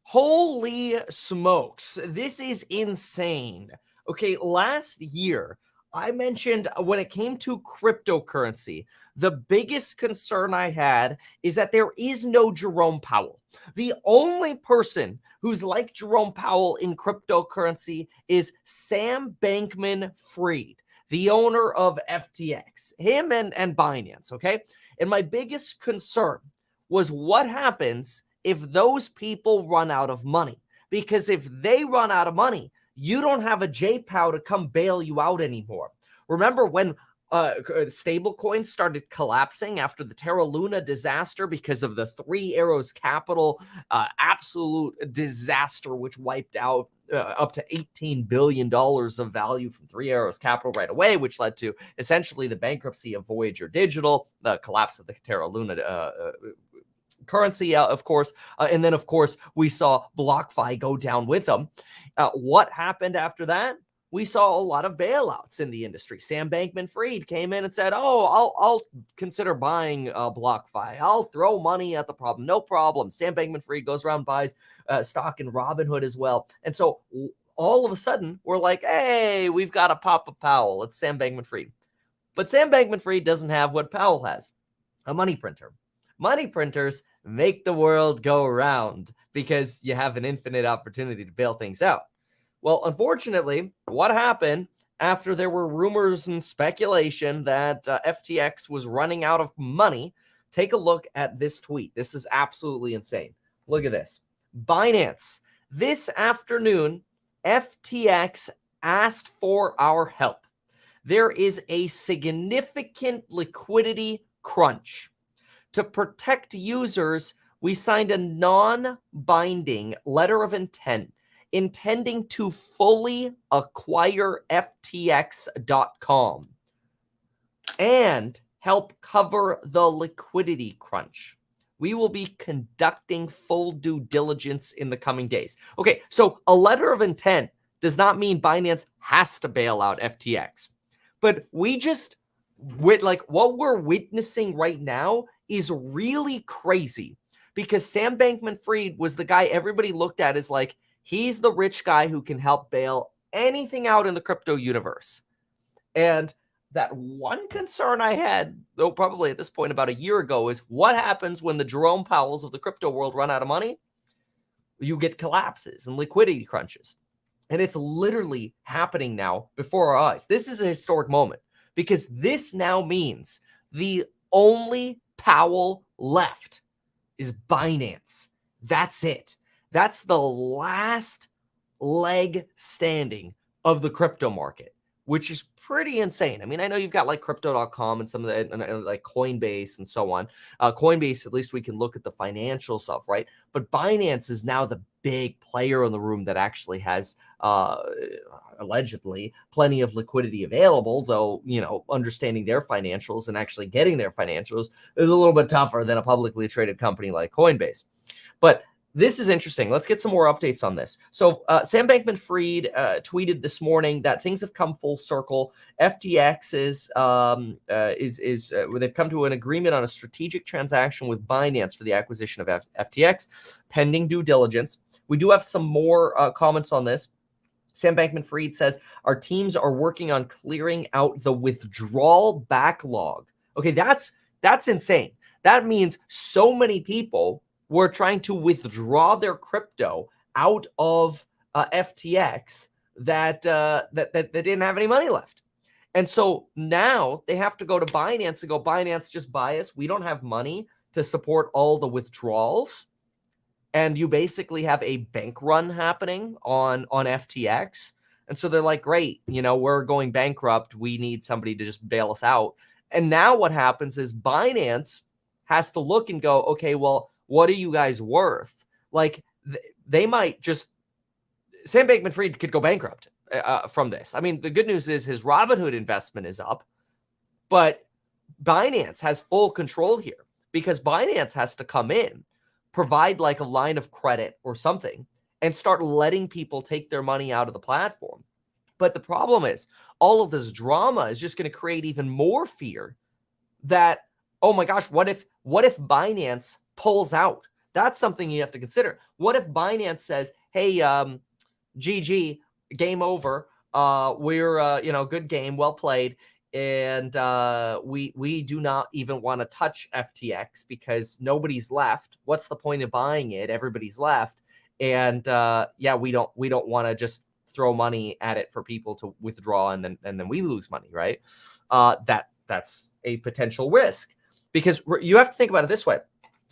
Holy smokes. This is insane. Okay, last year, I mentioned when it came to cryptocurrency, the biggest concern I had is that there is no Jerome Powell. The only person who's like Jerome Powell in cryptocurrency is Sam Bankman-Fried, the owner of FTX, him and Binance, okay? And my biggest concern was what happens if those people run out of money. Because if they run out of money, you don't have a JPOW to come bail you out anymore. Remember when stable coins started collapsing after the Terra Luna disaster because of the Three Arrows Capital absolute disaster, which wiped out up to $18 billion of value from Three Arrows Capital right away, which led to essentially the bankruptcy of Voyager Digital, the collapse of the Terra Luna currency, of course. And then, of course, we saw BlockFi go down with them. What happened after that? We saw a lot of bailouts in the industry. Sam Bankman-Fried came in and said, oh, I'll consider buying BlockFi. I'll throw money at the problem. No problem. Sam Bankman-Fried goes around, buys stock in Robinhood as well. And so all of a sudden, we're like, hey, we've got a Papa Powell. It's Sam Bankman-Fried. But Sam Bankman-Fried doesn't have what Powell has, a money printer. Money printers make the world go round because you have an infinite opportunity to bail things out. Well, unfortunately, what happened after there were rumors and speculation that FTX was running out of money? Take a look at this tweet. This is absolutely insane. Look at this. Binance. This afternoon, FTX asked for our help. There is a significant liquidity crunch. To protect users, we signed a non-binding letter of intent intending to fully acquire FTX.com and help cover the liquidity crunch. We will be conducting full due diligence in the coming days. Okay, so a letter of intent does not mean Binance has to bail out FTX. But what we're witnessing right now is really crazy because Sam Bankman-Fried was the guy everybody looked at as like, he's the rich guy who can help bail anything out in the crypto universe. And that one concern I had, though probably at this point about a year ago, is what happens when the Jerome Powells of the crypto world run out of money? You get collapses and liquidity crunches. And it's literally happening now before our eyes. This is a historic moment because this now means the only Powell left is Binance. That's it. That's the last leg standing of the crypto market, which is pretty insane. I mean, I know you've got like crypto.com and some of the like Coinbase and so on. Coinbase, at least we can look at the financial stuff, right? But Binance is now the big player in the room that actually has allegedly plenty of liquidity available, though, understanding their financials and actually getting their financials is a little bit tougher than a publicly traded company like Coinbase. But this is interesting. Let's get some more updates on this. So Sam Bankman-Fried tweeted this morning that things have come full circle. FTX they've come to an agreement on a strategic transaction with Binance for the acquisition of FTX, pending due diligence. We do have some more comments on this. Sam Bankman-Fried says, our teams are working on clearing out the withdrawal backlog. Okay, that's insane. That means so many people were trying to withdraw their crypto out of FTX that they didn't have any money left. And so now they have to go to Binance and go, Binance, just buy us. We don't have money to support all the withdrawals. And you basically have a bank run happening on FTX. And so they're like, great, we're going bankrupt. We need somebody to just bail us out. And now what happens is Binance has to look and go, okay, well, what are you guys worth? Like they might just, Sam Bankman-Fried could go bankrupt from this. I mean, the good news is his Robinhood investment is up, but Binance has full control here because Binance has to come in, provide like a line of credit or something, and start letting people take their money out of the platform. But the problem is all of this drama is just going to create even more fear that, oh my gosh, what if Binance pulls out? That's something you have to consider. What if Binance says, hey, GG, game over. We're good game, well played, and we do not even want to touch FTX because nobody's left. What's the point of buying it? Everybody's left, and we don't want to just throw money at it for people to withdraw and then we lose money, right? That's a potential risk, because you have to think about it this way: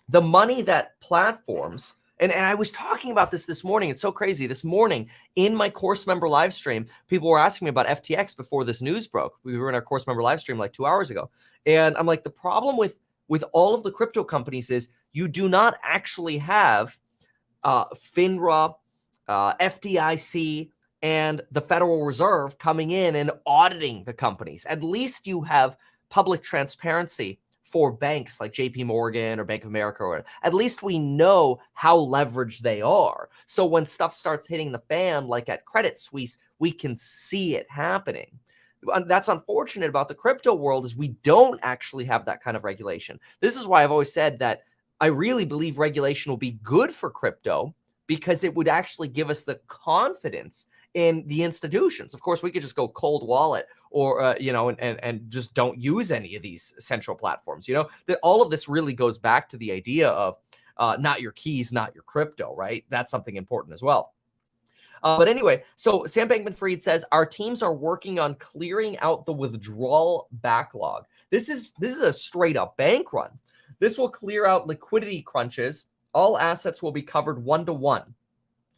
the money that platforms, and I was talking about this morning. It's so crazy. This morning in my course member live stream, people were asking me about FTX before this news broke. We were in our course member live stream like 2 hours ago. And I'm like, the problem with all of the crypto companies is you do not actually have FINRA, FDIC, and the Federal Reserve coming in and auditing the companies. At least you have public transparency for banks like JP Morgan or Bank of America, or at least we know how leveraged they are. So when stuff starts hitting the fan, like at Credit Suisse, we can see it happening. That's unfortunate about the crypto world, is we don't actually have that kind of regulation. This is why I've always said that I really believe regulation will be good for crypto, because it would actually give us the confidence in the institutions. Of course, we could just go cold wallet or, and just don't use any of these central platforms. That all of this really goes back to the idea of not your keys, not your crypto, right? That's something important as well. But anyway, so Sam Bankman-Fried says, our teams are working on clearing out the withdrawal backlog. This is a straight up bank run. This will clear out liquidity crunches. All assets will be covered 1-to-1.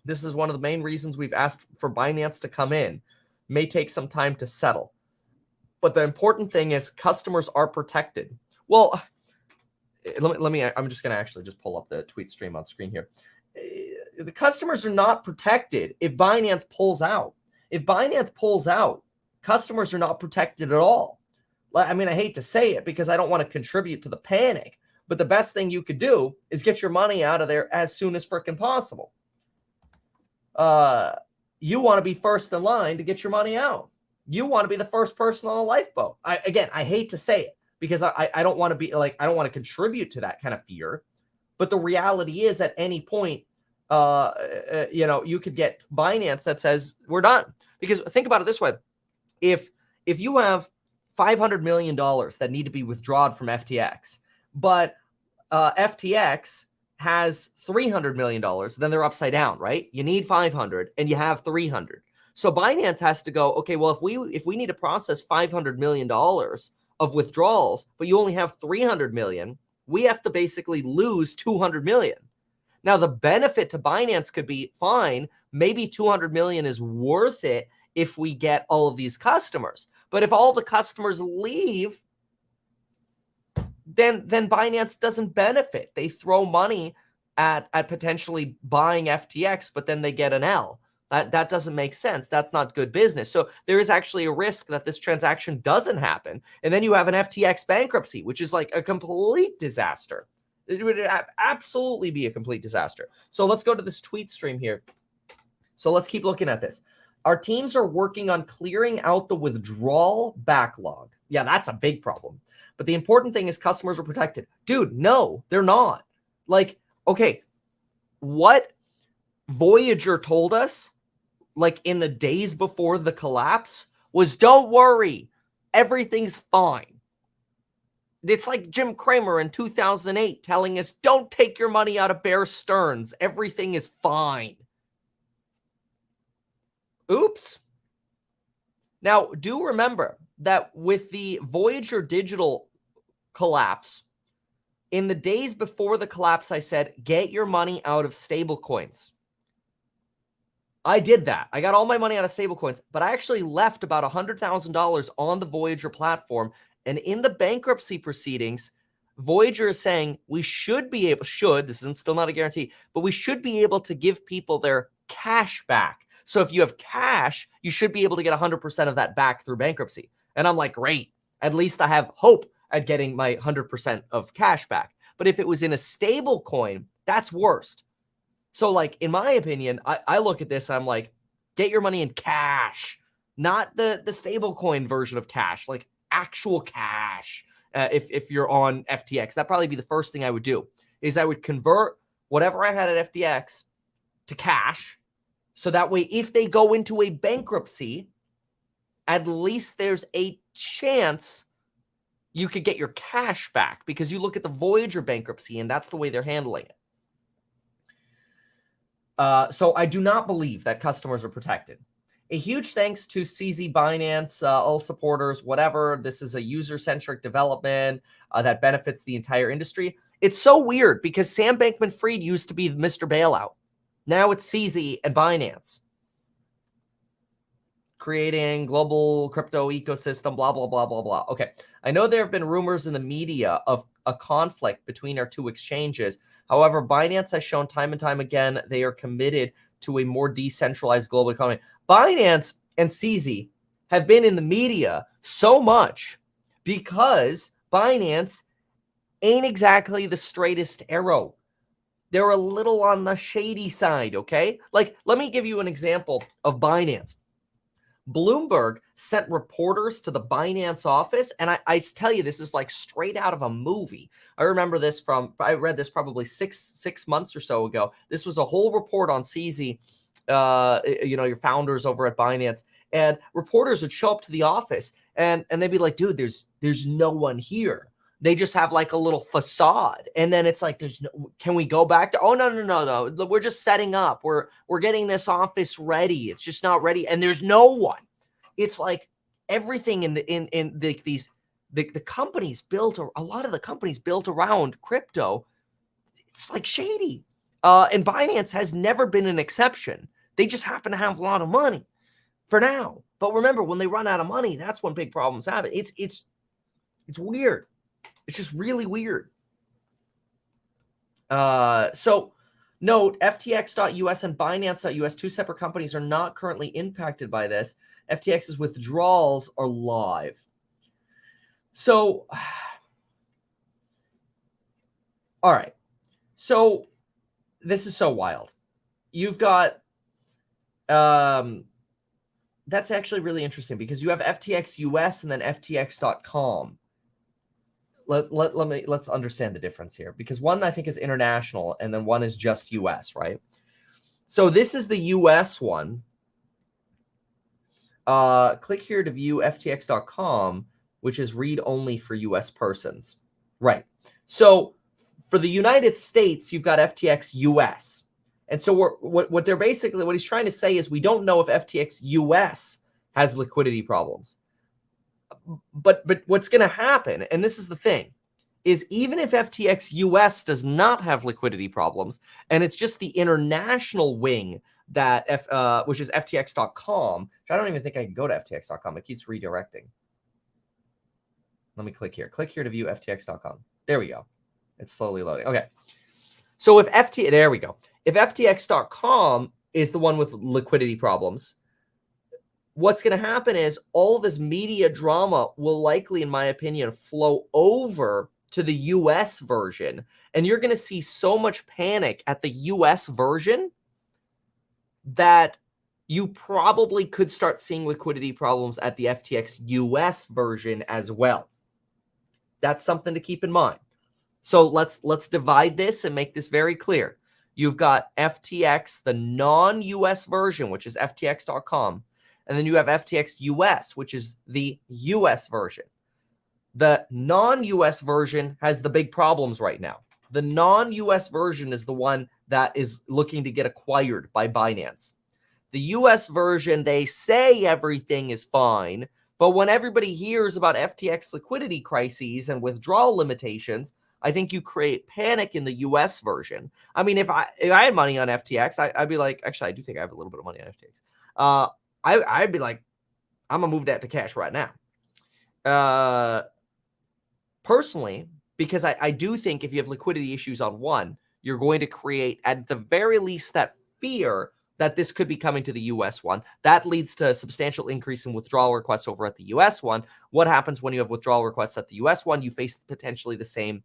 This is one of the main reasons we've asked for Binance to come in. May take some time to settle, but the important thing is customers are protected. Well, let me I'm just going to actually just pull up the tweet stream on screen here. The customers are not protected if Binance pulls out. If Binance pulls out, customers are not protected at all. I mean, I hate to say it because I don't want to contribute to the panic, but the best thing you could do is get your money out of there as soon as freaking possible. You want to be first in line to get your money out. You want to be the first person on a lifeboat. I hate to say it because I don't want to be like, I don't want to contribute to that kind of fear. But the reality is, at any point, you could get Binance that says we're done. Because think about it this way: if you have $500 million that need to be withdrawn from FTX, but FTX has $300 million, then they're upside down, right? You need 500 and you have 300. So Binance has to go, okay, well, if we need to process $500 million of withdrawals, but you only have 300 million, we have to basically lose 200 million. Now, the benefit to Binance could be, fine, maybe 200 million is worth it if we get all of these customers. But if all the customers leave, then Binance doesn't benefit. They throw money at potentially buying FTX, but then they get an L. That doesn't make sense. That's not good business. So there is actually a risk that this transaction doesn't happen. And then you have an FTX bankruptcy, which is like a complete disaster. It would absolutely be a complete disaster. So let's go to this tweet stream here. So let's keep looking at this. Our teams are working on clearing out the withdrawal backlog. Yeah, that's a big problem. But the important thing is customers are protected. Dude, no, they're not. Like, okay, what Voyager told us, like in the days before the collapse, was don't worry, everything's fine. It's like Jim Cramer in 2008 telling us, don't take your money out of Bear Stearns. Everything is fine. Oops. Now, do remember that with the Voyager Digital collapse, in the days before the collapse, I said, get your money out of stablecoins. I did that. I got all my money out of stablecoins, but I actually left about $100,000 on the Voyager platform. And in the bankruptcy proceedings, Voyager is saying we should be able, this is still not a guarantee, but we should be able to give people their cash back. So if you have cash, you should be able to get 100% of that back through bankruptcy. And I'm like, great. At least I have hope at getting my 100% of cash back. But if it was in a stable coin, that's worst. So like, in my opinion, I look at this, I'm like, get your money in cash, not the stable coin version of cash, like actual cash. If you're on FTX, that'd probably be the first thing I would do, is I would convert whatever I had at FTX to cash. So that way, if they go into a bankruptcy, at least there's a chance you could get your cash back, because you look at the Voyager bankruptcy and that's the way they're handling it. So I do not believe that customers are protected. A huge thanks to CZ, Binance, all supporters, whatever. This is a user-centric development that benefits the entire industry. It's so weird because Sam Bankman-Fried used to be Mr. Bailout. Now it's CZ and Binance. Creating global crypto ecosystem, blah, blah, blah, blah, blah. Okay. I know there have been rumors in the media of a conflict between our two exchanges. However, Binance has shown time and time again they are committed to a more decentralized global economy. Binance and CZ have been in the media so much because Binance ain't exactly the straightest arrow. They're a little on the shady side, okay? Like, let me give you an example of Binance. Bloomberg sent reporters to the Binance office, and I tell you, this is like straight out of a movie. I remember this I read this probably six months or so ago. This was a whole report on CZ, your founders over at Binance, and reporters would show up to the office, and they'd be like, dude, there's no one here. They just have like a little facade. And then it's like, can we go back to, oh, no. We're just setting up. We're getting this office ready. It's just not ready. And there's no one. It's like everything the companies built, a lot of the companies built around crypto, it's like shady. And Binance has never been an exception. They just happen to have a lot of money for now. But remember, when they run out of money, that's when big problems happen. It's weird. It's just really weird. So note, FTX.us and Binance.us, two separate companies, are not currently impacted by this. FTX's withdrawals are live. So, all right. So this is so wild. You've got, that's actually really interesting because you have FTX US and then FTX.com. Let's understand the difference here, because one I think is international and then one is just US, right? So this is the US one. Click here to view FTX.com, which is read only for US persons. Right. So for the United States, you've got FTX US. And so what he's trying to say is we don't know if FTX US has liquidity problems. But what's going to happen, and this is the thing, is even if FTX US does not have liquidity problems, and it's just the international wing that which is FTX.com, which I don't even think I can go to FTX.com. It keeps redirecting. Let me click here. Click here to view FTX.com. There we go. It's slowly loading. Okay. So there we go. If FTX.com is the one with liquidity problems, what's going to happen is all this media drama will likely, in my opinion, flow over to the US version. And you're going to see so much panic at the US version that you probably could start seeing liquidity problems at the FTX US version as well. That's something to keep in mind. So let's divide this and make this very clear. You've got FTX, the non-US version, which is FTX.com. And then you have FTX US, which is the US version. The non-US version has the big problems right now. The non-US version is the one that is looking to get acquired by Binance. The US version, they say everything is fine, but when everybody hears about FTX liquidity crises and withdrawal limitations, I think you create panic in the US version. I mean, if I had money on FTX, I'd be like, actually, I do think I have a little bit of money on FTX. I'd be like, I'm going to move that to cash right now. Personally, because I do think if you have liquidity issues on one, you're going to create, at the very least, that fear that this could be coming to the US one. That leads to a substantial increase in withdrawal requests over at the US one. What happens when you have withdrawal requests at the US one? You face potentially the same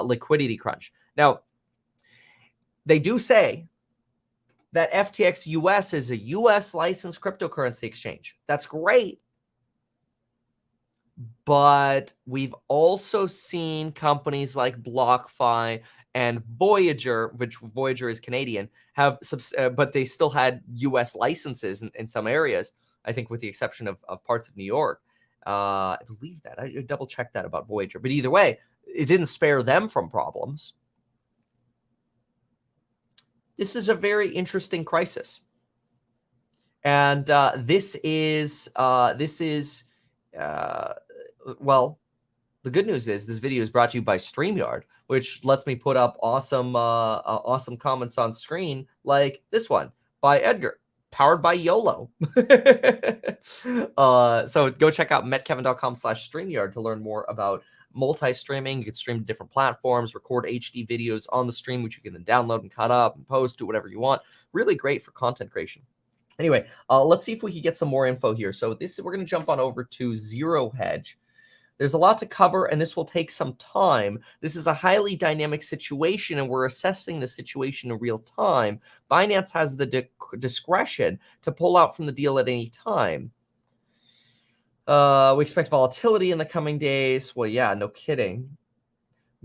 liquidity crunch. Now, they do say that FTX US is a US licensed cryptocurrency exchange. That's great. But we've also seen companies like BlockFi and Voyager, which Voyager is Canadian, have but they still had U.S. licenses in some areas, I think with the exception of parts of New York. I believe that. I double checked that about Voyager. But either way, it didn't spare them from problems. This is a very interesting crisis. And this is well, the good news is this video is brought to you by StreamYard, which lets me put up awesome awesome comments on screen like this one by Edgar, powered by YOLO. So go check out metkevin.com/StreamYard to learn more about multi-streaming. You can stream to different platforms, record HD videos on the stream, which you can then download and cut up and post, do whatever you want. Really great for content creation. Anyway, let's see if we can get some more info here. So we're going to jump on over to Zero Hedge. There's a lot to cover, and this will take some time. This is a highly dynamic situation, and we're assessing the situation in real time. Binance has the discretion to pull out from the deal at any time. We expect volatility in the coming days. Well, yeah, no kidding.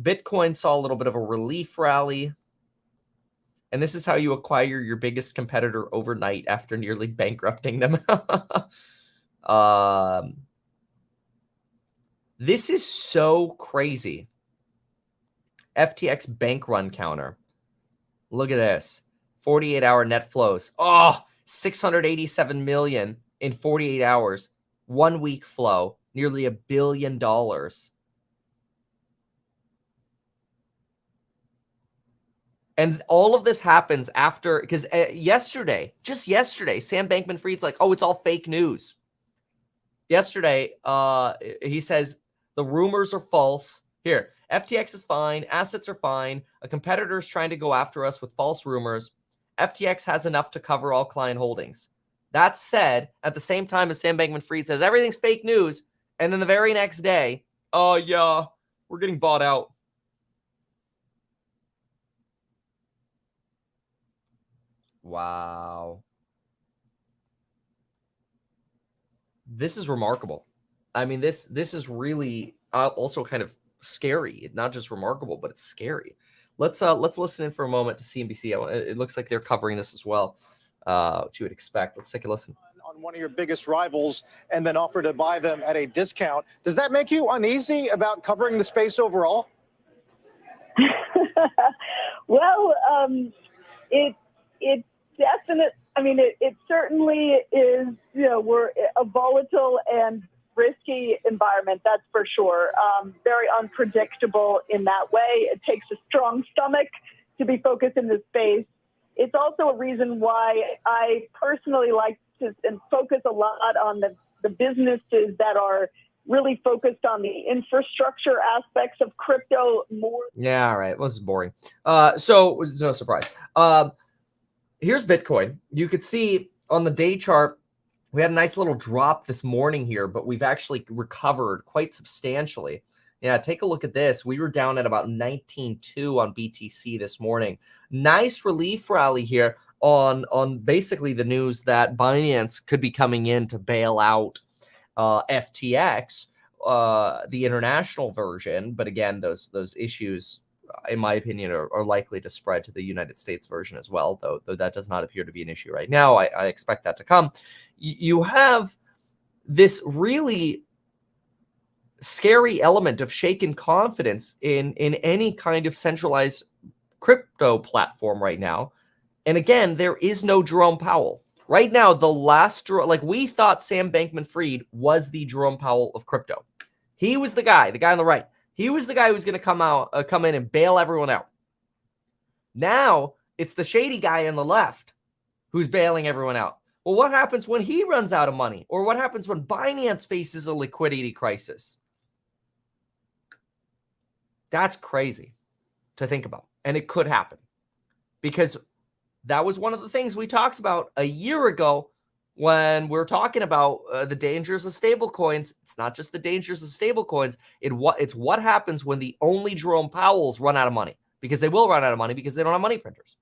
Bitcoin saw a little bit of a relief rally. And this is how you acquire your biggest competitor overnight after nearly bankrupting them. This is so crazy. FTX bank run counter. Look at this. 48-hour net flows. Oh, 687 million in 48 hours. 1 week flow. Nearly $1 billion. And all of this happens after, because just yesterday, Sam Bankman-Fried's like, oh, it's all fake news. Yesterday, he says the rumors are false. Here, FTX is fine. Assets are fine. A competitor is trying to go after us with false rumors. FTX has enough to cover all client holdings. That said, at the same time as Sam Bankman-Fried says everything's fake news, and then the very next day, oh, yeah, we're getting bought out. Wow. This is remarkable. I mean, this is really also kind of scary. Not just remarkable, but it's scary. Let's listen in for a moment to CNBC. It looks like they're covering this as well, which you would expect. Let's take a listen. On one of your biggest rivals and then offer to buy them at a discount. Does that make you uneasy about covering the space overall? Well, it definitely, I mean, it certainly is, we're a volatile and risky environment, that's for sure. Very unpredictable in that way. It takes a strong stomach to be focused in this space. It's also a reason why I personally like to focus a lot on the businesses that are really focused on the infrastructure aspects of crypto more. Yeah, all right. Well, this is boring. So it's no surprise. Here's Bitcoin. You could see on the day chart, we had a nice little drop this morning here, but we've actually recovered quite substantially. Yeah, take a look at this. We were down at about 19.2 on BTC this morning. Nice relief rally here on basically the news that Binance could be coming in to bail out FTX, the international version. But again, those issues, in my opinion, are likely to spread to the United States version as well, though that does not appear to be an issue right now. I expect that to come. You have this really scary element of shaken confidence in any kind of centralized crypto platform right now. And again, there is no Jerome Powell. Right now, the last, like we thought Sam Bankman-Fried was the Jerome Powell of crypto. He was the guy on the right. He was the guy who's going to come in and bail everyone out. Now, it's the shady guy on the left who's bailing everyone out. Well, what happens when he runs out of money? Or what happens when Binance faces a liquidity crisis? That's crazy to think about. And it could happen. Because that was one of the things we talked about a year ago when we're talking about the dangers of stablecoins. It's not just the dangers of stablecoins. It's what happens when the only Jerome Powells run out of money. Because they will run out of money because they don't have money printers.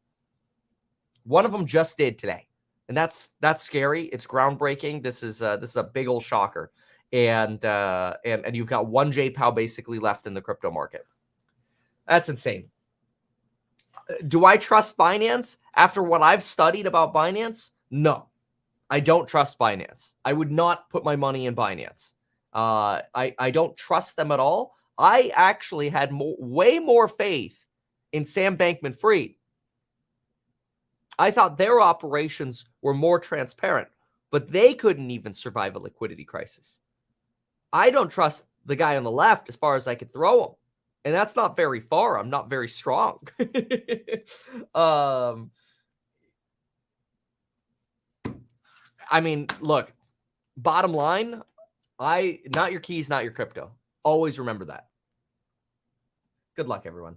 One of them just did today. And that's scary. It's groundbreaking. This is a big old shocker. And you've got one J-Pow basically left in the crypto market. That's insane. Do I trust Binance after what I've studied about Binance? No, I don't trust Binance. I would not put my money in Binance. I don't trust them at all. I actually had way more faith in Sam Bankman-Fried. I thought their operations were more transparent, but they couldn't even survive a liquidity crisis. I don't trust the guy on the left as far as I could throw him. And that's not very far. I'm not very strong. I mean, look, bottom line, not your keys, not your crypto. Always remember that. Good luck, everyone.